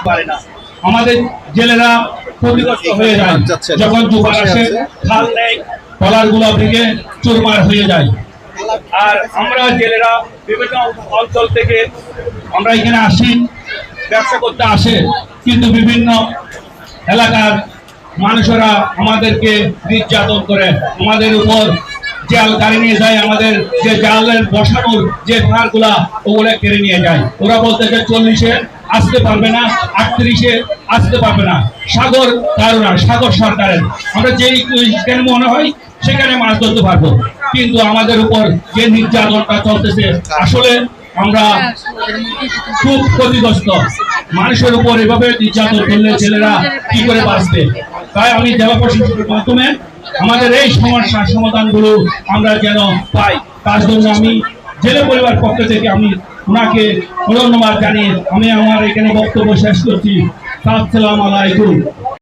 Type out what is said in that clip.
পারে না। আমাদের জেলেরা ক্ষতিগ্রস্ত হয়ে যায় যখন জোয়ার আসে, খাল নেই, ট্রলারগুলো ভেঙে চুরমার হয়ে যায়। আর আমরা জেলেরা বিভিন্ন অঞ্চল থেকে আমরা এখানে আসি, ব্যবসা করতে আসে, কিন্তু বিভিন্ন এলাকার মানুষেরা আমাদেরকে নির্যাতন করে, আমাদের উপর জাল গাড়ি নিয়ে যায়, আমাদের যে জালের বসানোর যে ভাড়গুলা ওগুলা কেড়ে নিয়ে যায়। ওরা বলতেছে 40-এ আসতে পারবে না, 38-এ আসতে পারবে না। সাগর কারণ সাগর সরকারের, আমরা যেখানে মনে হয় সেখানে মাছ ধরতে পারবো, কিন্তু আমাদের উপর যে নির্যাতনটা চলতেছে আসলে আমরা খুব ক্ষতিগ্রস্ত। মানুষের উপর এভাবে নির্যাতন করলে ছেলেরা কি করে বাঁচবে? তাই আমি জেলা প্রশাসনের মাধ্যমে আমাদের এই সমস্যার সমাধানগুলো আমরা যেন পাই, তার জন্য আমি জেলা পরিবার পক্ষ থেকে আমি ওনাকে ধন্যবাদ জানিয়ে আমি আমার এখানে বক্তব্য শেষ করছি। আসসালামু আলাইকুম।